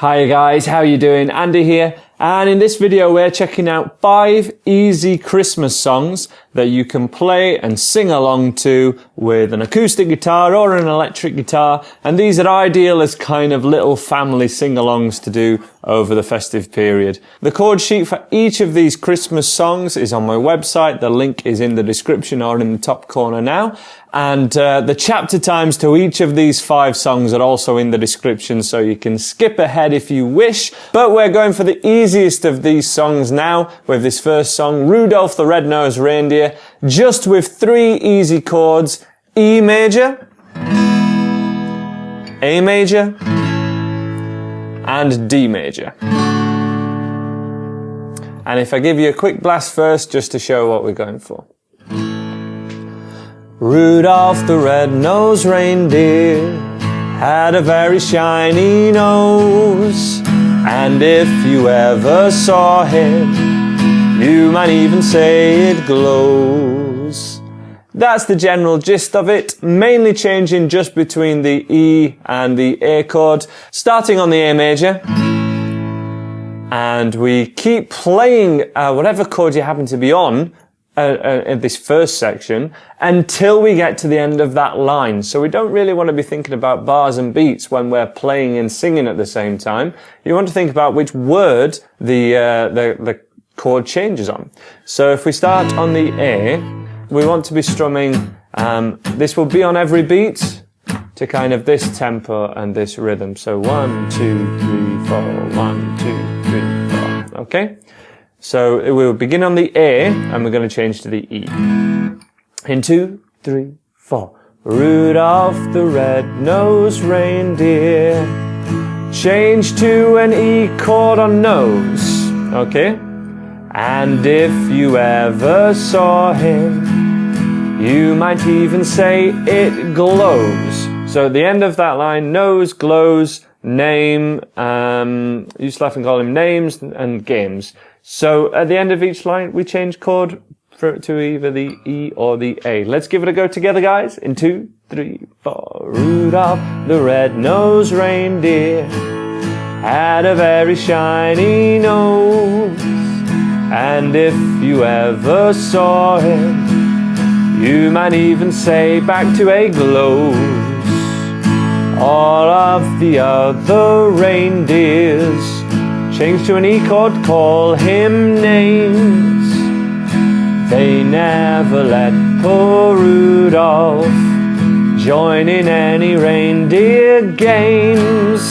Hi guys, how you doing? Andy here, and in this video we're checking out 5 easy Christmas songs that you can play and sing along to with an acoustic guitar or an electric guitar, and these are ideal as kind of little family sing-alongs to do over the festive period. The chord sheet for each of these Christmas songs is on my website. The link is in the description or in the top corner now. And the chapter times to each of these 5 songs are also in the description, so you can skip ahead if you wish. But we're going for the easiest of these songs now with this first song, Rudolph the Red-Nosed Reindeer, just with 3 easy chords: E major, A major, and D major. And if I give you a quick blast first, just to show what we're going for. Rudolph the red-nosed reindeer had a very shiny nose, and if you ever saw him, you might even say it glows. That's the general gist of it, mainly changing just between the E and the A chord, starting on the A major. And we keep playing whatever chord you happen to be on in this first section until we get to the end of that line. So we don't really want to be thinking about bars and beats when we're playing and singing at the same time. You want to think about which word the chord changes on. So if we start on the A, we want to be strumming, this will be on every beat to kind of this tempo and this rhythm. So 1, 2, 3, 4, 1, 2, 3, 4. Okay? So we'll begin on the A, and we're going to change to the E. In 2, 3, 4. Rudolph the red-nosed reindeer change to an E chord on nose. Okay? And if you ever saw him, you might even say it glows. So at the end of that line, nose, glows, name, used to laugh and call him names and games. So at the end of each line, we change chord to either the E or the A. Let's give it a go together, guys. In 2, 3, 4. Rudolph the red-nosed reindeer had a very shiny nose, and if you ever saw him, you might even say back to a glows. All of the other reindeers change to an E chord, call him names. They never let poor Rudolph join in any reindeer games.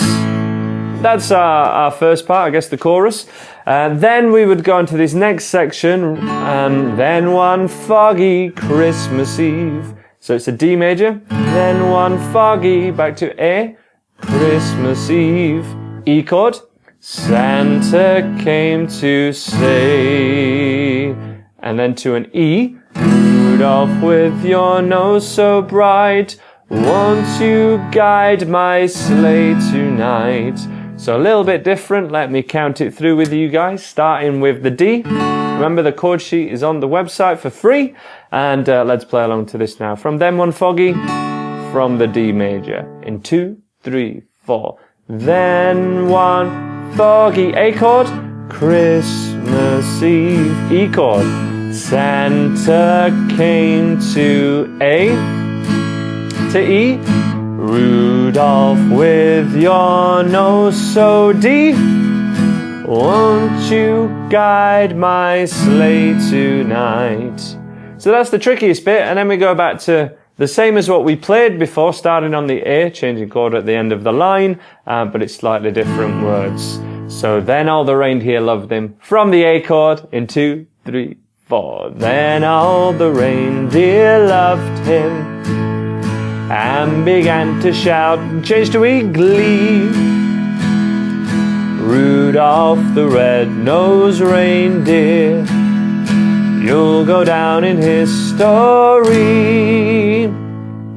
That's our first part, I guess the chorus. Then we would go on to this next section, and then one foggy Christmas Eve. So it's a D major, then one foggy, back to A, Christmas Eve, E chord. Santa came to say, and then to an E, Rudolph with your nose so bright, won't you guide my sleigh tonight? So a little bit different. Let me count it through with you guys, starting with the D. Remember, the chord sheet is on the website for free, and let's play along to this now. From then one foggy, from the D major, in 2, 3, 4. Then one foggy A chord, Christmas Eve, E chord. Santa came to A, to E, Rudolph with your nose so D, won't you guide my sleigh tonight? So that's the trickiest bit, and then we go back to the same as what we played before, starting on the A, changing chord at the end of the line, but it's slightly different words. So then all the reindeer loved him, from the A chord, in 2, 3, 4. Then all the reindeer loved him, and began to shout, change to E, glee. Rudolph the red-nosed reindeer, you'll go down in history.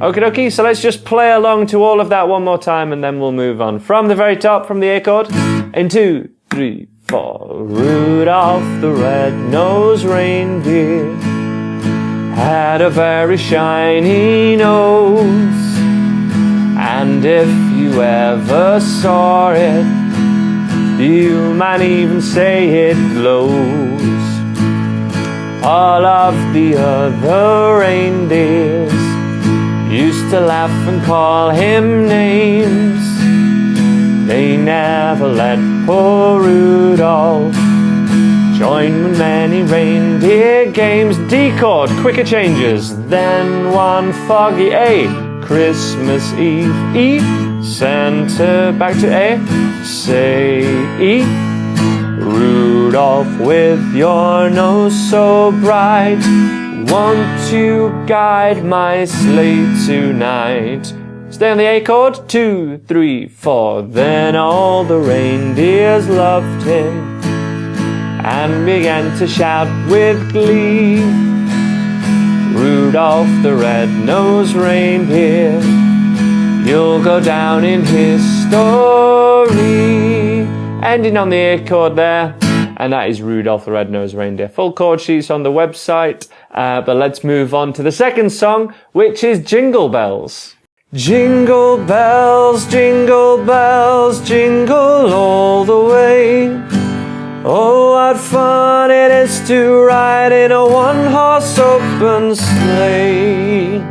Okie dokie, so let's just play along to all of that one more time, and then we'll move on. From the very top, from the A chord, in 2, 3, 4. Rudolph the red-nosed reindeer had a very shiny nose, and if you ever saw it, You might even say it glows. All of the other reindeers used to laugh and call him names. They never let poor Rudolph join in many reindeer games. D chord, quicker changes. Then one foggy A, Christmas Eve, E, Santa back to A, say E. Rudolph, with your nose so bright, won't you guide my sleigh tonight? Stay on the A chord, 2, 3, 4. Then all the reindeers loved him and began to shout with glee. Rudolph the red-nosed reindeer, you'll go down in history. Ending on the A chord there, and that is Rudolph the Red-Nosed Reindeer. Full chord sheets on the website, but let's move on to the second song, which is Jingle Bells. Jingle bells, jingle bells, jingle all the way. Oh, what fun it is to ride in a one-horse open sleigh.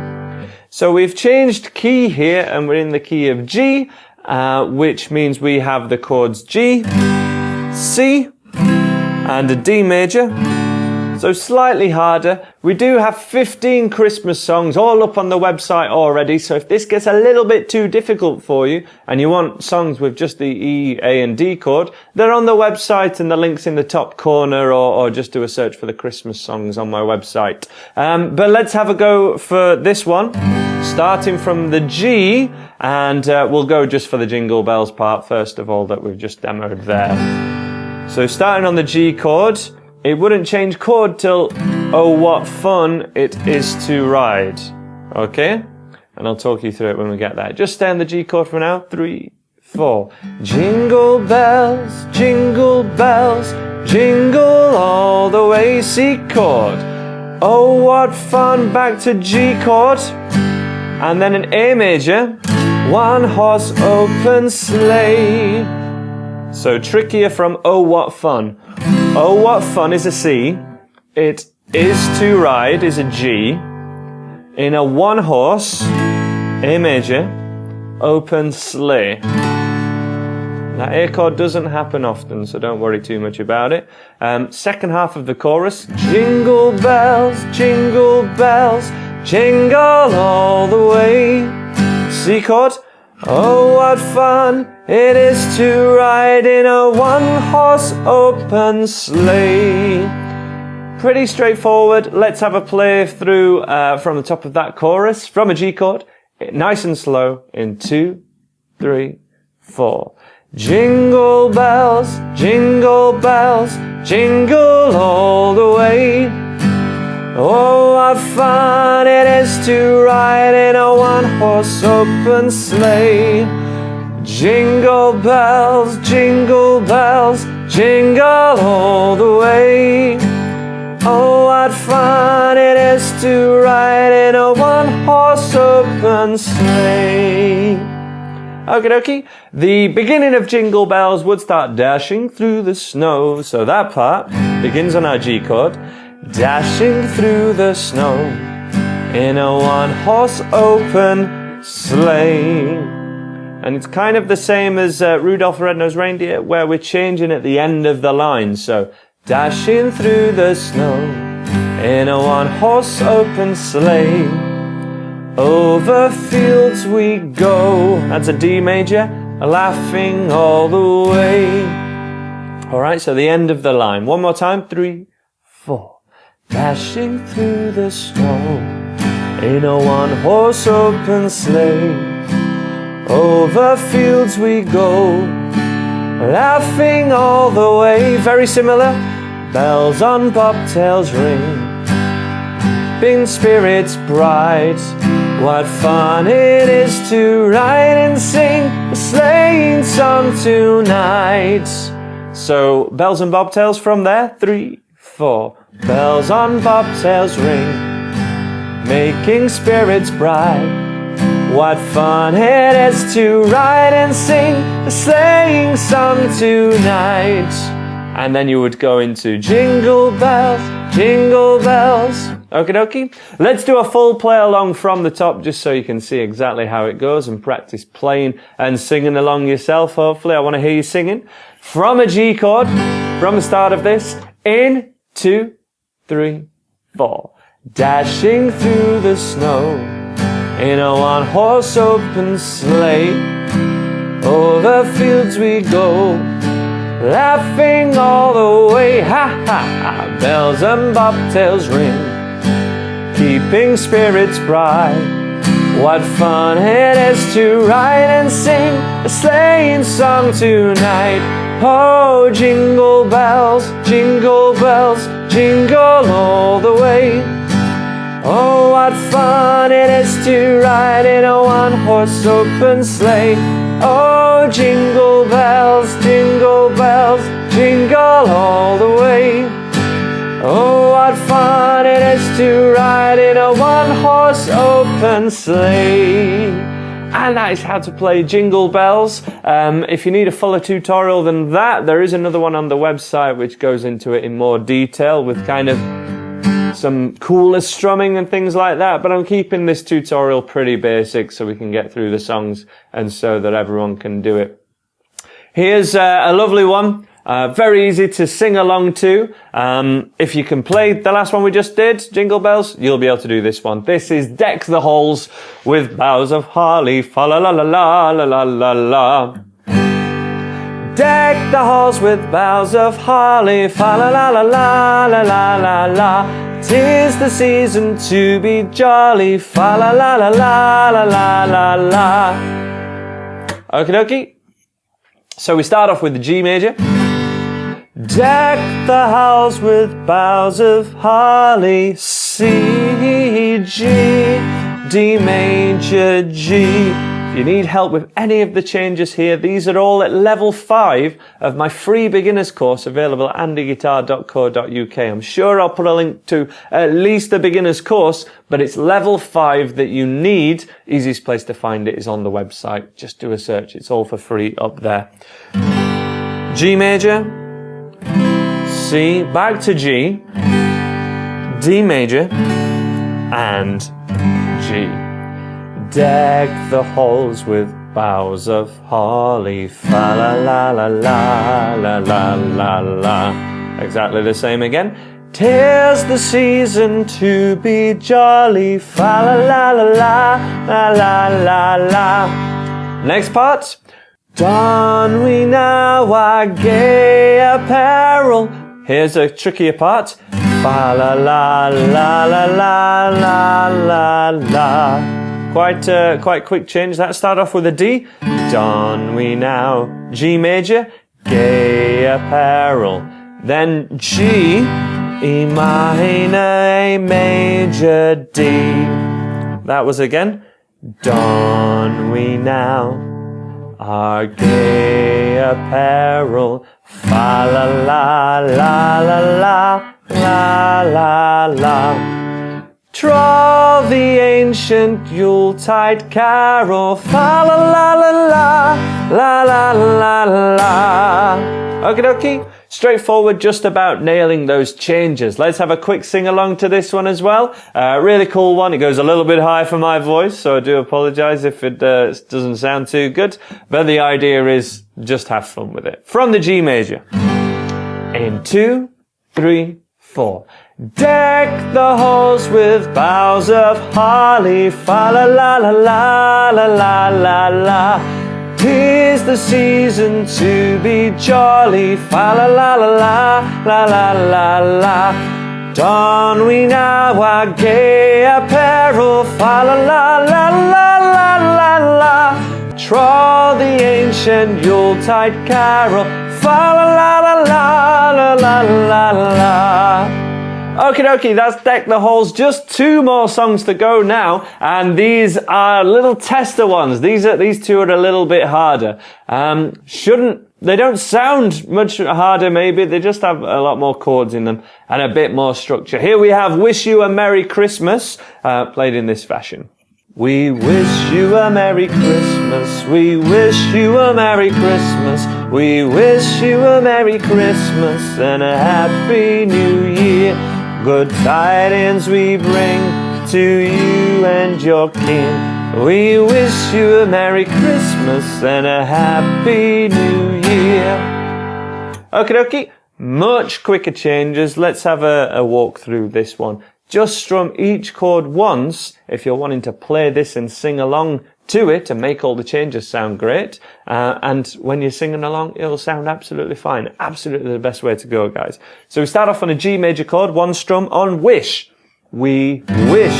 So we've changed key here, and we're in the key of G, which means we have the chords G, C, and a D major. So slightly harder. We do have 15 Christmas songs all up on the website already, so if this gets a little bit too difficult for you and you want songs with just the E, A and D chord, they're on the website and the link's in the top corner, or just do a search for the Christmas songs on my website. But let's have a go for this one, starting from the G, and we'll go just for the Jingle Bells part first of all that we've just demoed there. So starting on the G chord, it wouldn't change chord till oh what fun it is to ride. Okay? And I'll talk you through it when we get there. Just stay on the G chord for now. 3, 4. Jingle bells, jingle jingle all the way. C chord. Oh what fun, back to G chord. And then an A major. One horse open sleigh. So trickier from oh what fun. Oh what fun is a C. It is to ride is a G. In a one horse, A major, open sleigh. That A chord doesn't happen often, so don't worry too much about it. Second half of the chorus. Jingle bells, jingle all the way. C chord. Oh, what fun it is to ride in a one-horse open sleigh. Pretty straightforward. Let's have a play through from the top of that chorus, from a G chord, nice and slow, in 2, 3, 4. Jingle bells, jingle all the way. Oh, what fun it is to ride in a one-horse open sleigh. Jingle bells, jingle all the way. Oh, what fun it is to ride in a one-horse open sleigh. Okie dokie. The beginning of Jingle Bells would start dashing through the snow. So that part begins on our G chord. Dashing through the snow in a one-horse open sleigh. And it's kind of the same as Rudolph the Red-Nosed Reindeer, where we're changing at the end of the line. So, dashing through the snow in a one-horse open sleigh. Over fields we go. That's a D major, laughing all the way. Alright, so the end of the line. One more time. 3, 4. Dashing through the snow in a one-horse open sleigh. Over fields we go, laughing all the way. Very similar. Bells on bobtails ring, in spirits bright. What fun it is to ride and sing a sleighing song tonight. So, bells and bobtails from there. 3, 4. Bells on bobtails ring, making spirits bright. What fun it is to ride and sing a sleighing song tonight. And then you would go into Jingle Bells, Jingle Bells. Okie dokie. Let's do a full play along from the top just so you can see exactly how it goes and practice playing and singing along yourself. Hopefully, I want to hear you singing. From a G chord, from the start of this, in, 2, 3, 4. Dashing through the snow in a one-horse open sleigh. Over fields we go, laughing all the way. Ha ha ha, bells and bobtails ring, keeping spirits bright. What fun it is to ride and sing a sleighing song tonight. Oh, jingle bells, jingle jingle all the way. Oh, what fun it is to ride in a one-horse open sleigh. Oh, jingle bells, jingle all the way. Oh, what fun it is to ride in a one-horse open sleigh. And that is how to play Jingle Bells. If you need a fuller tutorial than that, there is another one on the website which goes into it in more detail with kind of some cooler strumming and things like that, but I'm keeping this tutorial pretty basic so we can get through the songs and so that everyone can do it. Here's a lovely one, very easy to sing along to. If you can play the last one we just did, Jingle Bells, you'll be able to do this one. This is Deck the Halls with Boughs of Holly, fa la la la la la la la la. Deck the halls with boughs of holly, fa la la la la la la la la. 'Tis the season to be jolly, fa la la la la la la la la. Okie dokie. So we start off with the G major. Deck the halls with boughs of holly, C, G, D major, G. If you need help with any of the changes here, these are all at level 5 of my free beginners course available at andyguitar.co.uk. I'm sure I'll put a link to at least the beginners course, but it's level 5 that you need. Easiest place to find it is on the website. Just do a search. It's all for free up there. G major, C, back to G, D major, and G. Deck the halls with boughs of holly, fa la la la la la la la la. Exactly the same again. 'Tis the season to be jolly, fa la la la la la la la. Next part. Don we now our gay apparel. Here's a trickier part. Fa la la la la la la la la. Quite quick change. That start off with a D. Don we now G major, gay apparel. Then G, E minor, A major, D. That was again. Don we now our gay apparel, fa la la la la la la la la. Troll the ancient Yuletide carol, fa la la la la la la la la. Okie dokie. Straightforward, just about nailing those changes. Let's have a quick sing along to this one as well. Really cool one. It goes a little bit high for my voice, so I do apologize if it doesn't sound too good. But the idea is just have fun with it. From the G major. In 2, 3, 4. Deck the halls with boughs of holly, fa la la la la la la la la. 'Tis the season to be jolly, fa la la la la la la la la. Don we now our gay apparel, fa la la la la la la la. Troll the ancient Yuletide carol, fa la la la la la la la la. Okie dokie, that's Deck the Halls. Just 2 more songs to go now, and these are little tester ones. These 2 are a little bit harder. They don't sound much harder maybe, they just have a lot more chords in them and a bit more structure. Here we have Wish You a Merry Christmas, played in this fashion. We wish you a Merry Christmas. We wish you a Merry Christmas. We wish you a Merry Christmas and a Happy New Year. Good tidings we bring to you and your kin. We wish you a Merry Christmas and a Happy New Year. Okie dokie, much quicker changes. Let's have a walk through this one. Just strum each chord once if you're wanting to play this and sing along to it and make all the changes sound great. And when you're singing along, it'll sound absolutely fine. Absolutely the best way to go, guys. So we start off on a G major chord, one strum on wish. We wish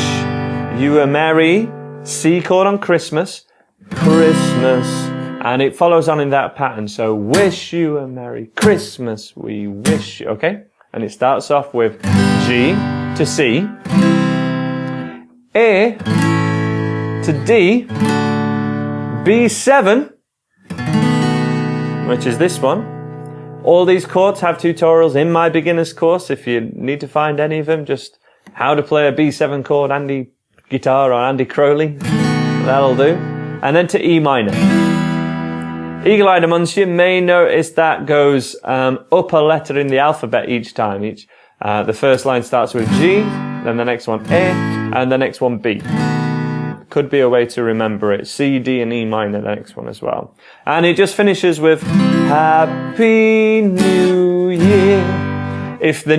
you a merry C chord on Christmas, Christmas. And it follows on in that pattern. So wish you a Merry Christmas. We wish you, okay? And it starts off with G to C, A to D, B7, which is this one. All these chords have tutorials in my beginner's course. If you need to find any of them, just how to play a B7 chord, Andy Guitar or Andy Crowley, that'll do. And then to E minor. Eagle-eyed amongst you may notice that goes up a letter in the alphabet each time. The first line starts with G, then the next one A, and the next one B. Could be a way to remember it. C, D, and E minor, the next one as well. And it just finishes with Happy New Year. If the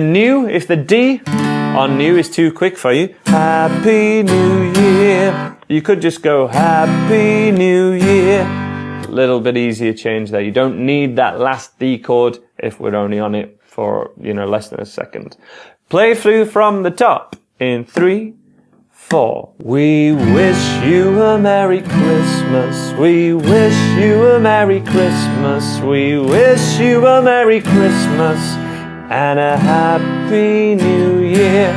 D on new is too quick for you, Happy New Year. You could just go Happy New Year. A little bit easier change there. You don't need that last D chord if we're only on it for, less than a second. Play through from the top in 3, 4. We wish you a Merry Christmas. We wish you a Merry Christmas. We wish you a Merry Christmas and a Happy New Year.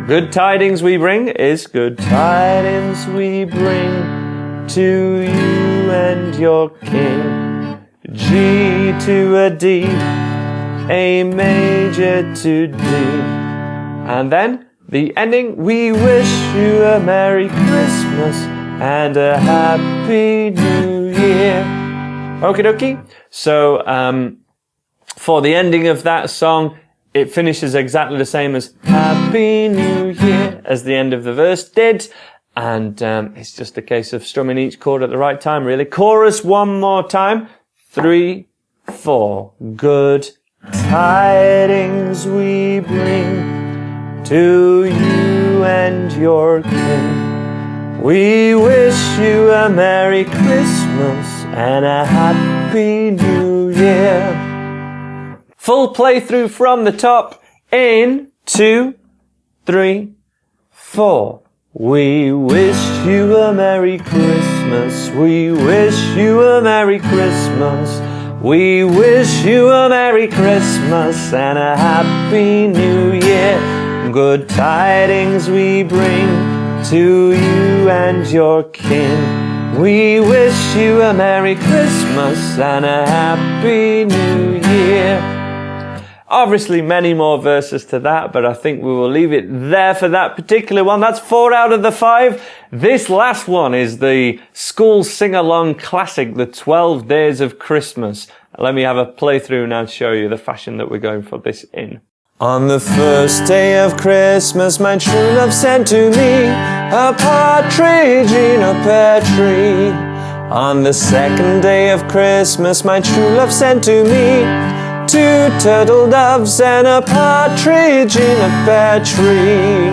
Good tidings we bring is good tidings we bring to you and your kin. G to a D, A major to D. And then the ending, we wish you a Merry Christmas and a Happy New Year. Okie dokie. So, for the ending of that song, it finishes exactly the same as Happy New Year as the end of the verse did. And it's just a case of strumming each chord at the right time, really. Chorus one more time. 3, 4. Good tidings we bring to you and your kin. We wish you a Merry Christmas and a Happy New Year. Full playthrough from the top in 2, 3, 4. We wish you a Merry Christmas. We wish you a Merry Christmas. We wish you a Merry Christmas and a Happy New Year. Good tidings we bring to you and your kin. We wish you a Merry Christmas and a Happy New Year. Obviously many more verses to that, but I think we will leave it there for that particular one. That's 4 out of the 5. This last one is the school sing-along classic, the 12 Days of Christmas. Let me have a playthrough now to show you the fashion that we're going for this in. On the first day of Christmas, my true love sent to me a partridge in a pear tree. On the second day of Christmas, my true love sent to me 2 turtle doves and a partridge in a pear tree.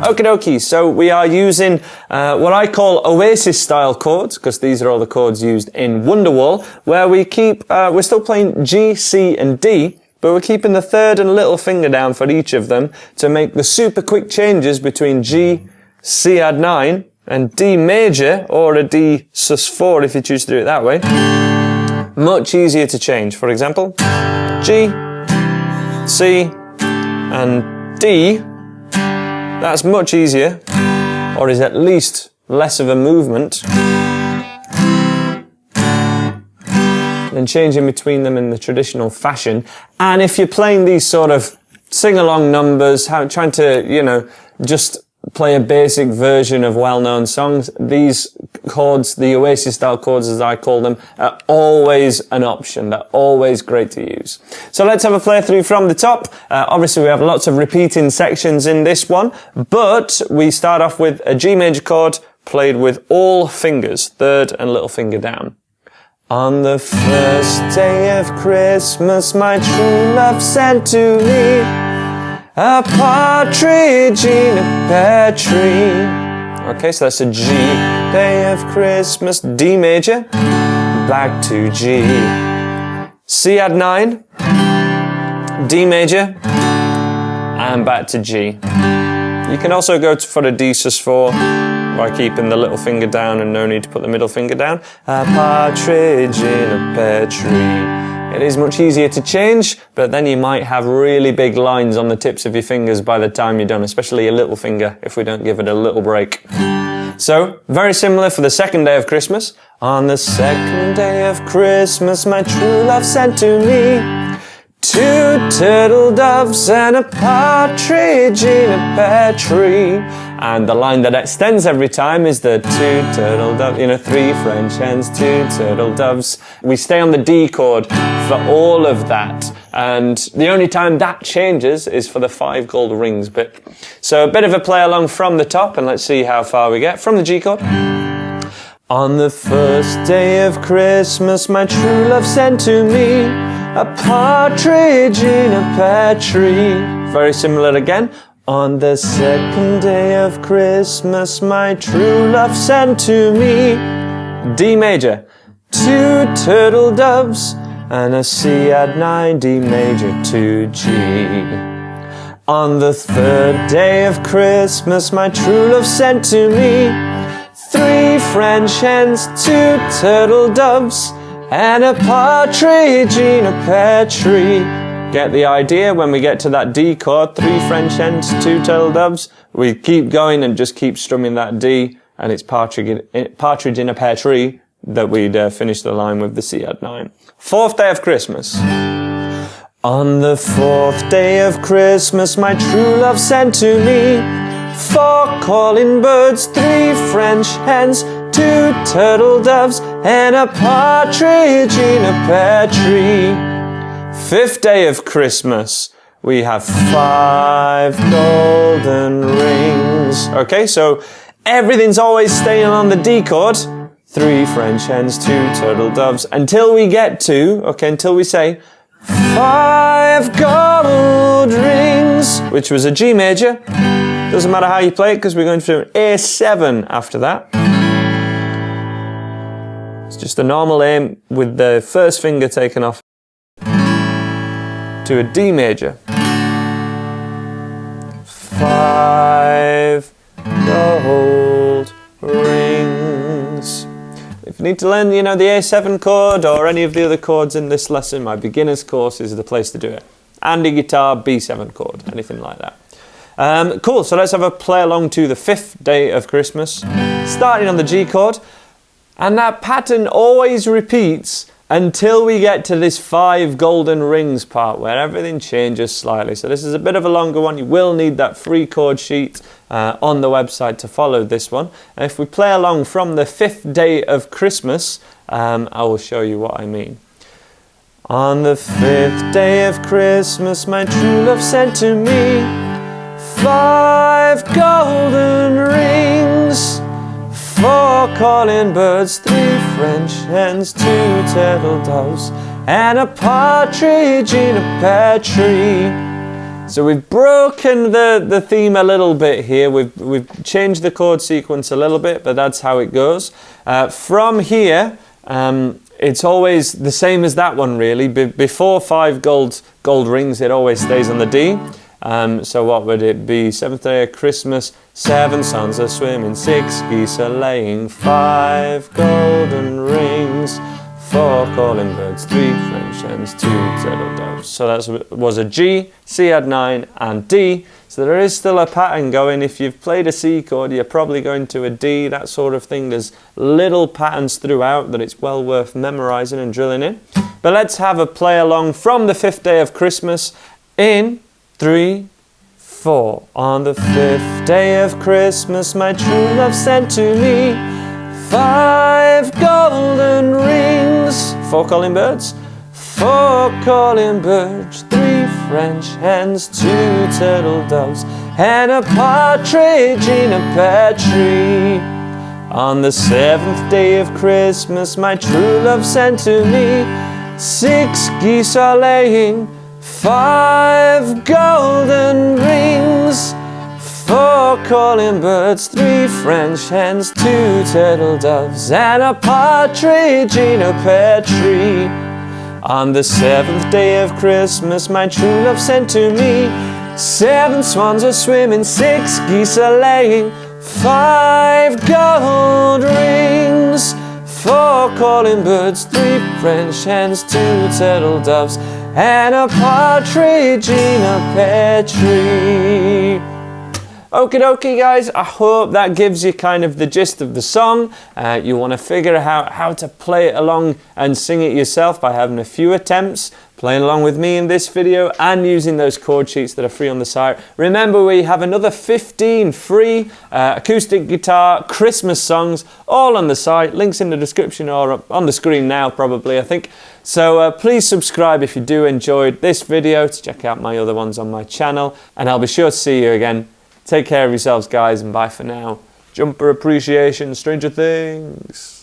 Okie dokie, so we are using what I call Oasis style chords, because these are all the chords used in Wonderwall, where we keep, we're still playing G, C and D, but we're keeping the third and little finger down for each of them to make the super quick changes between G, C add 9 and D major, or a D sus4 if you choose to do it that way. Much easier to change. For example, G, C, and D. That's much easier, or is at least less of a movement than changing between them in the traditional fashion. And if you're playing these sort of sing-along numbers, trying to, just play a basic version of well-known songs, these chords, the Oasis style chords as I call them, are always an option. They're always great to use. So let's have a play through from the top. Obviously we have lots of repeating sections in this one, but we start off with a G major chord played with all fingers, third and little finger down. On the first day of Christmas, my true love sent to me a partridge in a pear tree. Okay, so that's a G. Day of Christmas, D major, back to G. C add 9, D major, and back to G. You can also go for the D sus4 by keeping the little finger down and no need to put the middle finger down. A partridge in a pear tree. It is much easier to change, but then you might have really big lines on the tips of your fingers by the time you're done, especially your little finger if we don't give it a little break. So, very similar for the second day of Christmas. On the second day of Christmas, my true love sent to me 2 turtle doves and a partridge in a pear tree. And the line that extends every time is the 2 turtle doves, 3 French hens, 2 turtle doves. We stay on the D chord for all of that. And the only time that changes is for the 5 gold rings bit. So a bit of a play along from the top, and let's see how far we get from the G chord. On the first day of Christmas, my true love sent to me a partridge in a pear tree. Very similar again. On the second day of Christmas, my true love sent to me D major, 2 turtle doves, and a C add 9, D major, 2 G. On the third day of Christmas, my true love sent to me 3 French hens, 2 turtle doves, and a partridge in a pear tree. Get the idea? When we get to that D chord, 3 French hens, 2 turtle doves, we keep going and just keep strumming that D, and it's partridge in a pear tree that we'd finish the line with the C add 9. Fourth day of Christmas. On the 4th day of Christmas, my true love sent to me 4 calling birds, 3 French hens, 2 turtle doves, and a partridge in a pear tree. 5th day of Christmas, we have 5 golden rings. Okay, so everything's always staying on the D chord. 3 French hens, 2 turtle doves, until we say 5 gold rings, which was a G major. Doesn't matter how you play it because we're going to an A7 after that. It's just a normal aim with the first finger taken off to a D major. 5 gold rings. If you need to learn, the A7 chord or any of the other chords in this lesson, my beginner's course is the place to do it. Andy guitar, B7 chord, anything like that. Cool, so let's have a play along to the 5th day of Christmas, starting on the G chord. And that pattern always repeats until we get to this 5 golden rings part where everything changes slightly. So this is a bit of a longer one. You will need that free chord sheet on the website to follow this one. And if we play along from the 5th day of Christmas, I will show you what I mean. On the 5th day of Christmas, my true love sent to me 5 golden rings, 4 calling birds, 3 French hens, 2 turtle doves, and a partridge in a pear tree. So we've broken the theme a little bit here. We've changed the chord sequence a little bit, but that's how it goes. From here, it's always the same as that one really. Before 5 gold rings, it always stays on the D. So what would it be? 7th day of Christmas, 7 swans are swimming, 6 geese are laying, 5 golden rings, 4 calling birds, 3 French hens, 2 turtle doves. So that was a G, C add 9 and D. So there is still a pattern going. If you've played a C chord, you're probably going to a D, that sort of thing. There's little patterns throughout that it's well worth memorizing and drilling in. But let's have a play along from the 5th day of Christmas in 3, For on the 5th day of Christmas my true love sent to me 5 golden rings. 4 calling birds, 4 calling birds, 3 French hens, 2 turtle doves, and a partridge in a pear tree. On the 7th day of Christmas my true love sent to me 6 geese are laying, 5 golden rings, 4 calling birds, 3 French hens, 2 turtle doves, and a partridge in a pear tree. On the 7th day of Christmas my true love sent to me 7 swans are swimming, 6 geese are laying, 5 gold rings, 4 calling birds, 3 French hens, 2 turtle doves, and a partridge in a pear tree. Okie dokie guys, I hope that gives you kind of the gist of the song. You want to figure out how to play it along and sing it yourself by having a few attempts, playing along with me in this video and using those chord sheets that are free on the site. Remember, we have another 15 free acoustic guitar Christmas songs all on the site. Links in the description or on the screen now probably, I think. So please subscribe if you do enjoy this video to check out my other ones on my channel, and I'll be sure to see you again. Take care of yourselves guys, and bye for now. Jumper appreciation, Stranger Things.